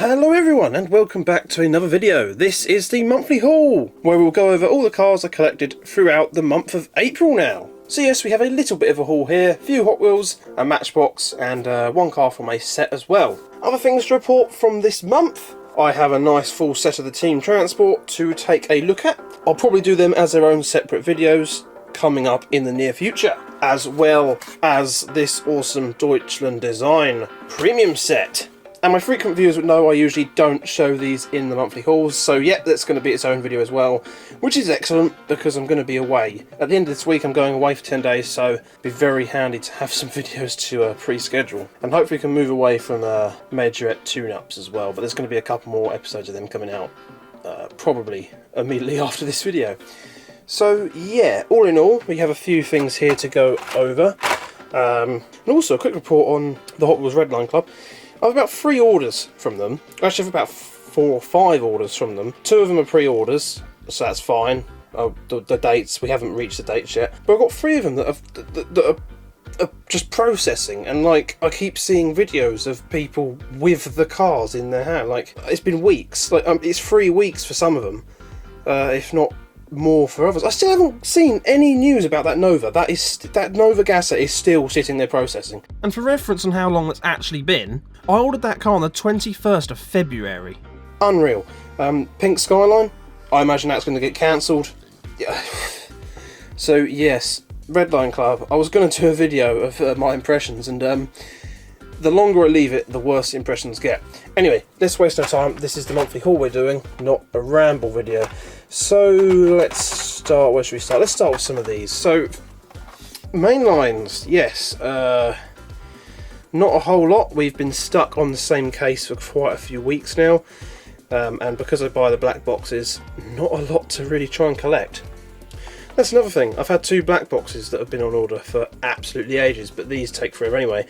Hello everyone and welcome back to another video. This is the monthly haul where we'll go over all the cars I collected throughout the month of April now. So yes, we have a little bit of a haul here, a few Hot Wheels, a Matchbox and one car from a set as well. Other things to report from this month: I have a nice full set of the Team Transport to take a look at. I'll probably do them as their own separate videos coming up in the near future, as well as this awesome Deutschland Design premium set. And my frequent viewers would know I usually don't show these in the monthly hauls, so yeah, that's going to be its own video as well, which is excellent because I'm going to be away. At the end of this week I'm going away for 10 days, so it'd be very handy to have some videos to pre-schedule. And hopefully we can move away from Majorette tune-ups as well, but there's going to be a couple more episodes of them coming out probably immediately after this video. So yeah, all in all, we have a few things here to go over. And also a quick report on the Hot Wheels Redline Club. I have about 3 orders from them. Actually, I have about 4 or 5 orders from them. 2 of them are pre-orders, so that's fine. The dates, we haven't reached the dates yet. But I've got 3 of them that are just processing, and like I keep seeing videos of people with the cars in their hand. Like, it's been weeks. Like it's 3 weeks for some of them, if not more for others. I still haven't seen any news about that Nova. That Nova Gasser is still sitting there processing. And for reference on how long that's actually been, I ordered that car on the 21st of February. Unreal. Pink Skyline, I imagine that's going to get cancelled. So yes, Redline Club, I was going to do a video of my impressions, and the longer I leave it, the worse the impressions get. Anyway, let's waste no time. This is the monthly haul we're doing, not a ramble video. So let's start, where should we start? Let's start with some of these. So, main lines, yes, not a whole lot. We've been stuck on the same case for quite a few weeks now, and because I buy the black boxes, not a lot to really try and collect. That's another thing. I've had 2 black boxes that have been on order for absolutely ages, but these take forever anyway.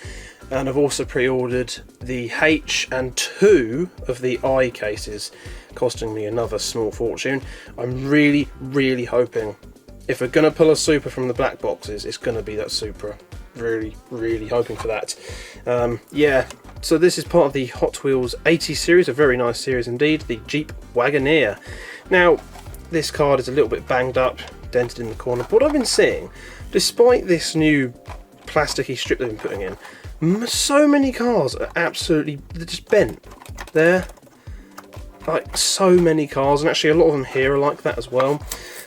And I've also pre-ordered the H and 2 of the I cases, costing me another small fortune. I'm really, really hoping, if we're going to pull a Supra from the black boxes, it's going to be that Supra. Really, really hoping for that. Yeah, so this is part of the Hot Wheels 80 series, a very nice series indeed, the Jeep Wagoneer. Now, this card is a little bit banged up, dented in the corner, but what I've been seeing, despite this new plasticky strip they've been putting in, so many cars are absolutely, they're just bent. There, like so many cars, and actually a lot of them here are like that as well.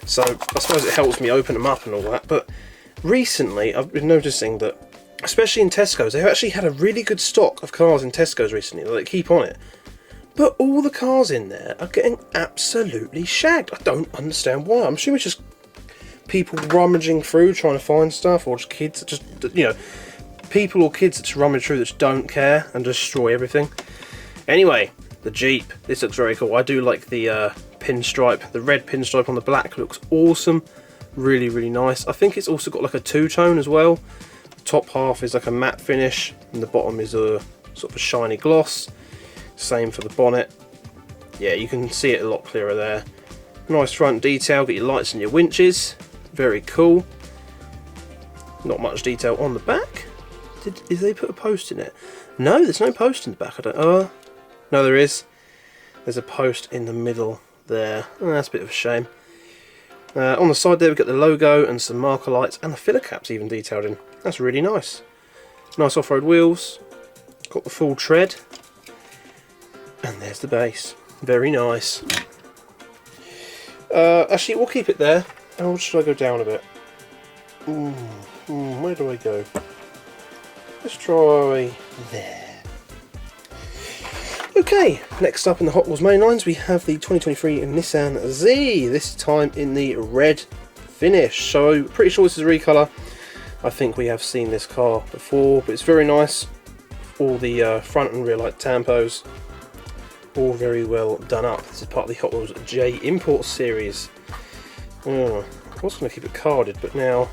So I suppose it helps me open them up and all that. But recently I've been noticing that, especially in Tesco's, they've actually had a really good stock of cars in Tesco's recently. They keep on it. But all the cars in there are getting absolutely shagged. I don't understand why. I'm assuming it's just people rummaging through trying to find stuff, or just kids that just, you know, people or kids that just rummage through that just don't care and destroy everything. Anyway, the Jeep, this looks very cool. I do like the pinstripe, the red pinstripe on the black looks awesome. Really, really nice. I think it's also got like a 2-tone as well. The top half is like a matte finish and the bottom is a sort of a shiny gloss. Same for the bonnet. Yeah, you can see it a lot clearer there. Nice front detail, get your lights and your winches. Very cool. Not much detail on the back. Did they put a post in it? No, there's no post in the back. I don't. No, there is. There's a post in the middle there. Oh, that's a bit of a shame. On the side there, we've got the logo and some marker lights, and the filler caps even detailed in. That's really nice. Nice off-road wheels. Got the full tread. And there's the base. Very nice. Actually, we'll keep it there. Oh, should I go down a bit? Where do I go? Let's try there. Okay, next up in the Hot Wheels main lines we have the 2023 Nissan Z, this time in the red finish. So pretty sure this is a recolour. I think we have seen this car before, but it's very nice. All the front and rear light tampos, all very well done up. This is part of the Hot Wheels J Import series. I was going to keep it carded, but now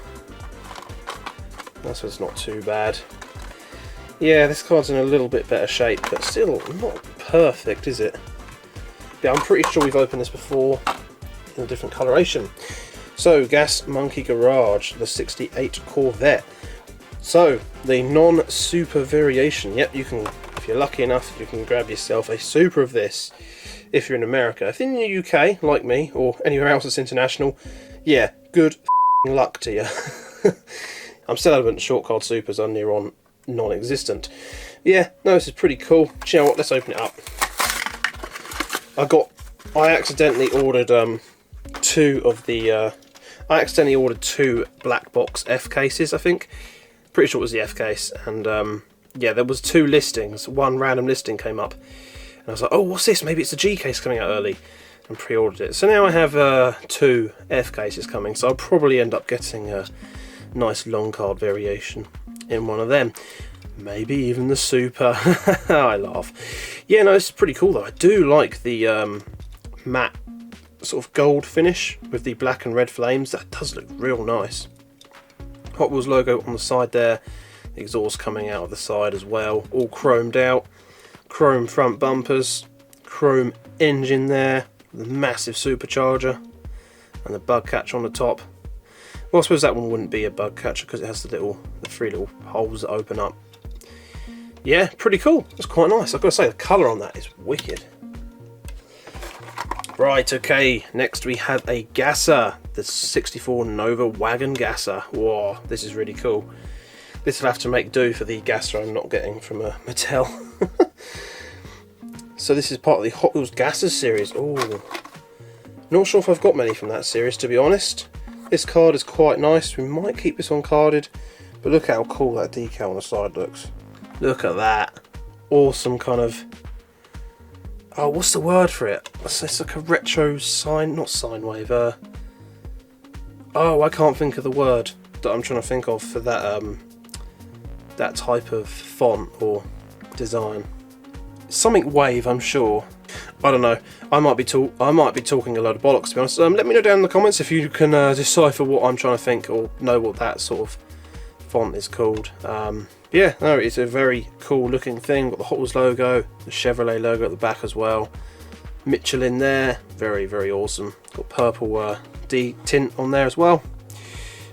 that's what's not too bad. Yeah, this card's in a little bit better shape, but still not perfect, is it? Yeah, I'm pretty sure we've opened this before in a different coloration. So, Gas Monkey Garage, the 68 Corvette. So, the non-super variation. Yep, you can, if if you're lucky enough, you can grab yourself a Super of this if you're in America. If you're in the UK, like me, or anywhere else that's international, yeah, good luck to you. I'm still adamant short card Supers are near on non-existent. Yeah, no, this is pretty cool. Do you know what? Let's open it up. I accidentally ordered two black box F cases, I think. Pretty sure it was the F case, and yeah, there was 2 listings. One random listing came up, and I was like, oh, what's this? Maybe it's the G case coming out early, and pre-ordered it. So now I have 2 F cases coming, so I'll probably end up getting a nice long card variation in one of them. Maybe even the Super. I laugh. Yeah, no, this is pretty cool though. I do like the matte sort of gold finish with the black and red flames. That does look real nice. Hot Wheels logo on the side there. The exhaust coming out of the side as well. All chromed out. Chrome front bumpers. Chrome engine there. The massive supercharger. And the bug catcher on the top. Well, I suppose that one wouldn't be a bug catcher because it has the 3 little holes that open up. Yeah, pretty cool. That's quite nice. I've got to say, the colour on that is wicked. Right, okay. Next we have a Gasser, the 64 Nova Wagon Gasser. Whoa, this is really cool. This will have to make do for the Gasser I'm not getting from Mattel. So this is part of the Hot Wheels Gasser series. Oh, not sure if I've got many from that series, to be honest. This card is quite nice. We might keep this on carded, but look how cool that decal on the side looks. Look at that. Awesome kind of... Oh, what's the word for it? It's like a retro sine... Not sine wave. Oh, I can't think of the word that I'm trying to think of for that that type of font or design. Something wave, I'm sure. I don't know. I might be talking a load of bollocks, to be honest. Let me know down in the comments if you can decipher what I'm trying to think or know what that sort of font is called. Yeah, no, it's a very cool looking thing. Got the Hot Wheels logo, the Chevrolet logo at the back as well. Michelin there, very, very awesome. Got purple D tint on there as well.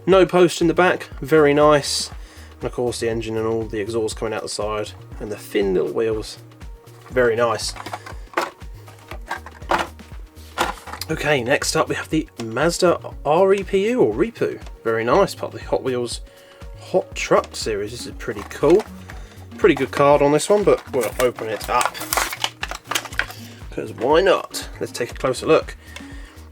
No post in the back, very nice. And of course the engine and all the exhaust coming out the side. And the thin little wheels, very nice. Okay, next up we have the Mazda REPU or Repu. Very nice, part of the Hot Wheels Hot Truck series. This is pretty cool. Pretty good card on this one, but we'll open it up. Because why not? Let's take a closer look.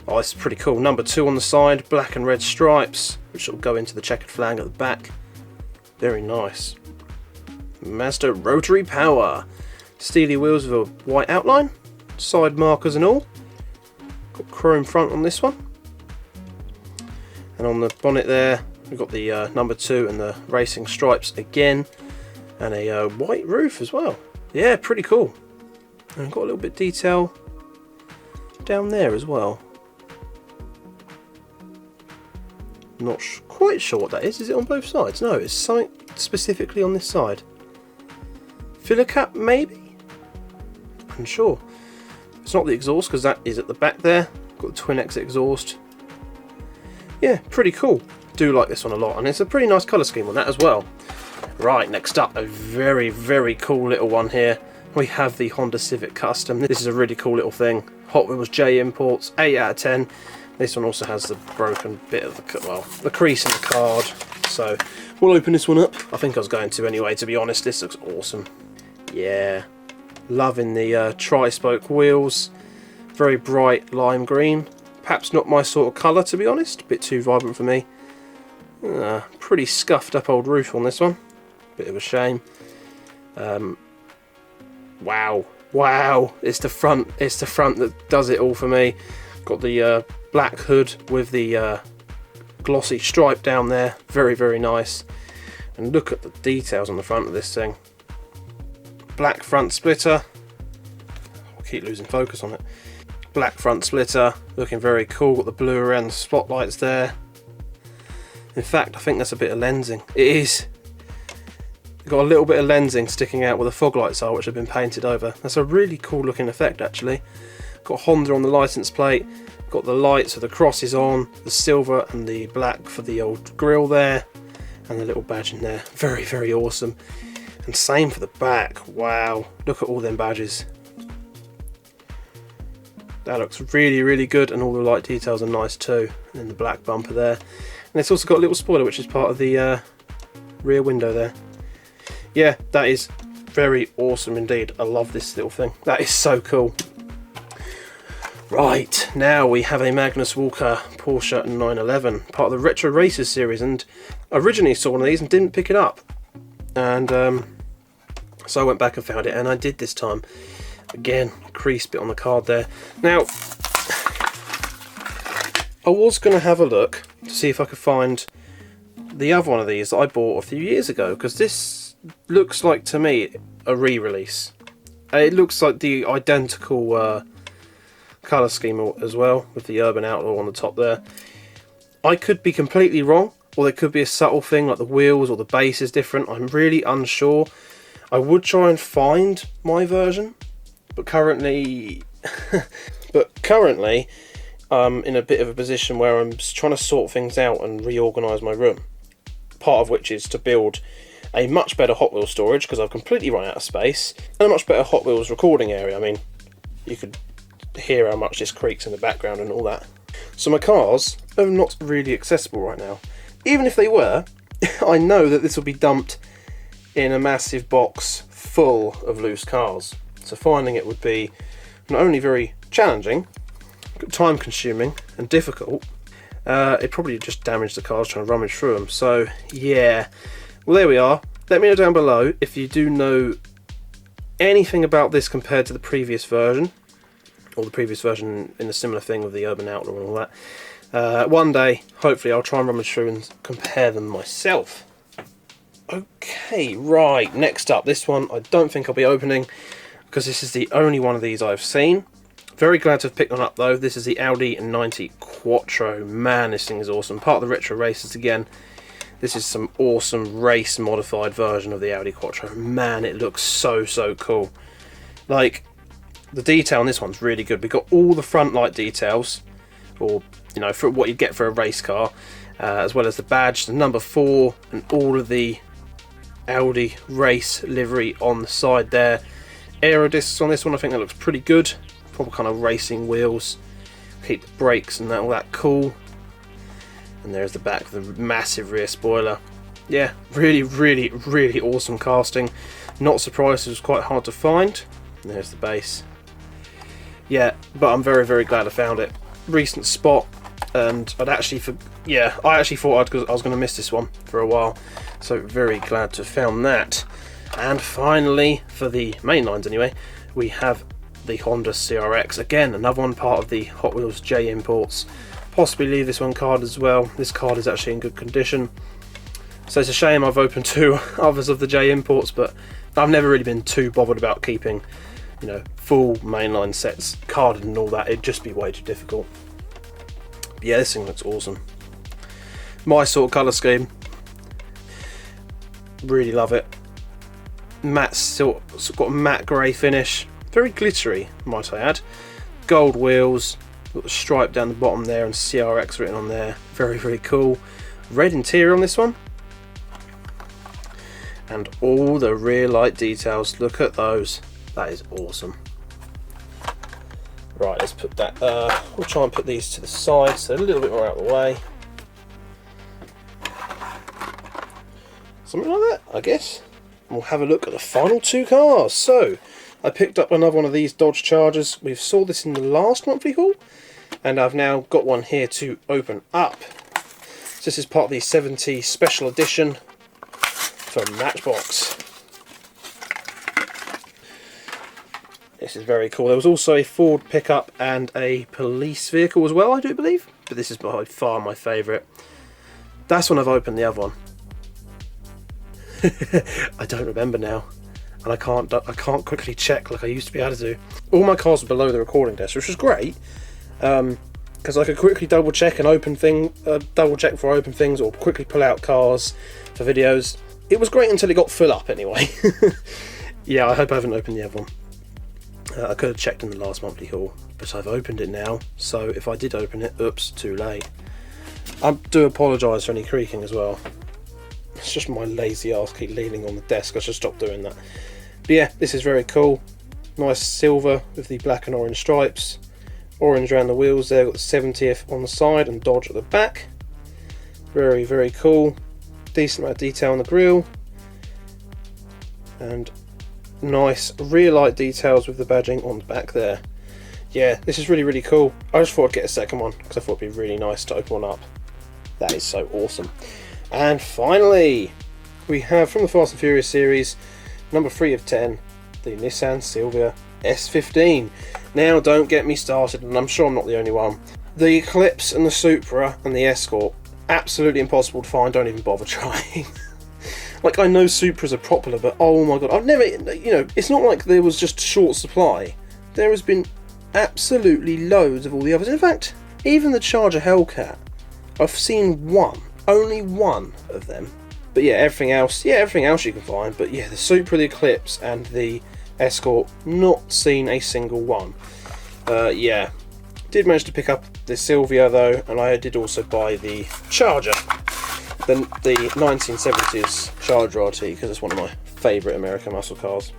Oh, this is pretty cool. Number 2 on the side, black and red stripes, which will go into the checkered flag at the back. Very nice. Mazda Rotary Power. Steely wheels with a white outline. Side markers and all. Got chrome front on this one. And on the bonnet there, we've got the number 2 and the racing stripes again, and a white roof as well. Yeah, pretty cool. And got a little bit of detail down there as well. Not quite sure what that is. Is it on both sides? No, it's something specifically on this side. Filler cap, maybe? Unsure. It's not the exhaust because that is at the back there. Got the twin exit exhaust. Yeah, pretty cool. Do like this one a lot, and it's a pretty nice colour scheme on that as well. Right, next up, a very, very cool little one here. We have the Honda Civic Custom. This is a really cool little thing. Hot Wheels J Imports, 8 out of 10. This one also has the broken bit of the crease in the card. So we'll open this one up. I think I was going to anyway, to be honest. This looks awesome. Yeah, loving the tri-spoke wheels. Very bright lime green. Perhaps not my sort of colour, to be honest. A bit too vibrant for me. Pretty scuffed up old roof on this one. Bit of a shame. Wow, it's the front that does it all for me. Got the black hood with the glossy stripe down there, very, very nice. And look at the details on the front of this thing. Black front splitter. I'll keep losing focus on it. Black front splitter, looking very cool. Got the blue around the spotlights there. In fact, I think that's a bit of lensing. It is. Got a little bit of lensing sticking out where the fog lights are, which have been painted over. That's a really cool looking effect, actually. Got Honda on the license plate. Got the lights with the crosses on, the silver and the black for the old grille there, and the little badge in there. Very, very awesome. And same for the back. Wow, look at all them badges. That looks really, really good, and all the light details are nice too. And then the black bumper there. And it's also got a little spoiler, which is part of the rear window there. Yeah, that is very awesome indeed. I love this little thing. That is so cool. Right, now we have a Magnus Walker Porsche 911, part of the Retro Racers series, and I originally saw one of these and didn't pick it up. And so I went back and found it, and I did this time. Again, crease bit on the card there. Now, I was going to have a look to see if I could find the other one of these that I bought a few years ago, because this looks like, to me, a re-release. It looks like the identical colour scheme as well, with the Urban Outlaw on the top there. I could be completely wrong, or there could be a subtle thing like the wheels or the base is different. I'm really unsure. I would try and find my version, but currently I'm in a bit of a position where I'm trying to sort things out and reorganise my room. Part of which is to build a much better Hot Wheels storage, because I've completely run out of space, and a much better Hot Wheels recording area. I mean, you could hear how much this creaks in the background and all that. So my cars are not really accessible right now. Even if they were, I know that this will be dumped in a massive box full of loose cars. So finding it would be not only very challenging, time consuming and difficult, it probably just damaged the cars trying to rummage through them. So yeah, well, there we are. Let me know down below if you do know anything about this compared to the previous version, or the previous version in a similar thing with the Urban Outlaw and all that. One day, hopefully, I'll try and rummage through and compare them myself. Okay, right, next up, this one I don't think I'll be opening, because this is the only one of these I've seen. Very glad to have picked one up though. This is the Audi 90 Quattro. Man, this thing is awesome. Part of the Retro Racers again. This is some awesome race modified version of the Audi Quattro. Man, it looks so, so cool. Like, the detail on this one's really good. We've got all the front light details, or, you know, for what you get for a race car, as well as the badge, the number 4, and all of the Audi race livery on the side there. Aero discs on this one, I think that looks pretty good. Proper kind of racing wheels. Keep the brakes and that, all that cool. And there's the back of the massive rear spoiler. Yeah, really, really, really awesome casting. Not surprised it was quite hard to find. And there's the base. Yeah, but I'm very, very glad I found it. Recent spot, and I actually thought I was going to miss this one for a while. So very glad to have found that. And finally, for the main lines anyway, we have the Honda CRX. Again, another one part of the Hot Wheels J Imports. Possibly leave this one card as well. This card is actually in good condition. So it's a shame I've opened 2 others of the J Imports, but I've never really been too bothered about keeping, you know, full mainline sets carded and all that. It'd just be way too difficult. But yeah, this thing looks awesome. My sort of colour scheme. Really love it. Matte, still got a matte grey finish. Very glittery, might I add. Gold wheels. Got the stripe down the bottom there and CRX written on there. Very, very cool. Red interior on this one. And all the rear light details. Look at those. That is awesome. Right, let's put that. We'll try and put these to the side so they're a little bit more out of the way. Something like that, I guess. And we'll have a look at the final 2 cars. So, I picked up another one of these Dodge Chargers. We saw this in the last monthly haul, and I've now got one here to open up. So this is part of the 70 special edition from Matchbox. This is very cool. There was also a Ford pickup and a police vehicle as well, I do believe, but this is by far my favourite. That's when I've opened the other one. I don't remember now, and I can't quickly check like I used to be able to do. All my cars were below the recording desk, which was great, because I could quickly double check and double check before I open things, or quickly pull out cars for videos. It was great until it got full up anyway. Yeah, I hope I haven't opened the other one. I could have checked in the last monthly haul, but I've opened it now, so if I did open it, oops, too late. I do apologise for any creaking as well. It's just my lazy ass keep leaning on the desk. I should stop doing that. But yeah, this is very cool. Nice silver with the black and orange stripes. Orange around the wheels there. Got the 70th on the side and Dodge at the back. Very, very cool. Decent amount of detail on the grille. And nice rear light details with the badging on the back there. Yeah, this is really, really cool. I just thought I'd get a second one because I thought it'd be really nice to open one up. That is so awesome. And finally, we have from the Fast and Furious series, number 3 of 10, the Nissan Silvia S15. Now, don't get me started, and I'm sure I'm not the only one. The Eclipse and the Supra and the Escort, absolutely impossible to find. Don't even bother trying. Like, I know Supras are popular, but oh my god, I've never, you know, it's not like there was just short supply. There has been absolutely loads of all the others. In fact, even the Charger Hellcat, I've seen one, only one of them. But yeah, everything else you can find. But yeah, the Supra, the Eclipse, and the Escort, not seen a single one. Yeah, did manage to pick up the Silvia though, and I did also buy the Charger, the 1970s Charger RT, because it's one of my favourite American muscle cars.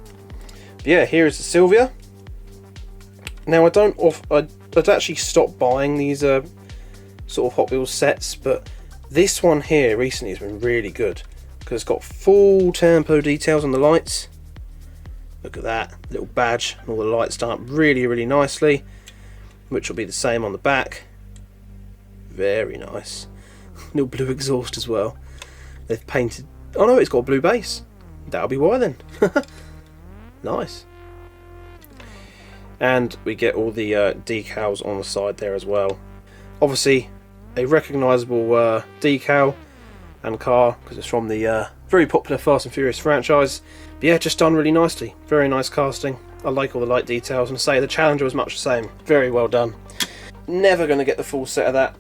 But yeah, here is the Silvia. Now I'd actually stopped buying these sort of Hot Wheels sets, but this one here recently has been really good because it's got full tempo details on the lights. Look at that little badge, and all the lights start really, really nicely, which will be the same on the back. Very nice. Little blue exhaust as well. They've painted. Oh no, it's got a blue base. That'll be why then. Nice. And we get all the decals on the side there as well. Obviously, a recognisable decal and car because it's from the very popular Fast and Furious franchise. But yeah, just done really nicely. Very nice casting. I like all the light details, and I say the Challenger was much the same. Very well done. Never going to get the full set of that.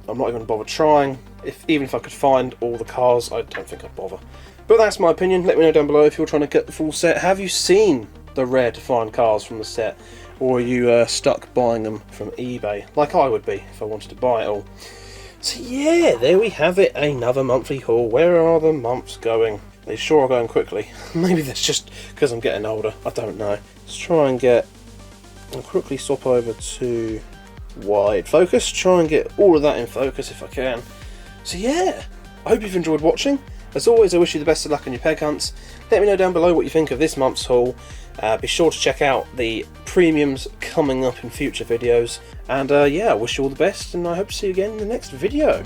I'm not even going to bother trying. Even if I could find all the cars, I don't think I'd bother. But that's my opinion. Let me know down below if you're trying to get the full set. Have you seen the rare defined cars from the set? Or are you stuck buying them from eBay, like I would be if I wanted to buy it all? So yeah, there we have it, another monthly haul. Where are the months going? They sure are going quickly. Maybe that's just because I'm getting older, I don't know. Let's try and I'll quickly swap over to wide focus, try and get all of that in focus if I can. So yeah, I hope you've enjoyed watching. As always, I wish you the best of luck on your peg hunts. Let me know down below what you think of this month's haul. Be sure to check out the premiums coming up in future videos. And yeah, I wish you all the best, and I hope to see you again in the next video.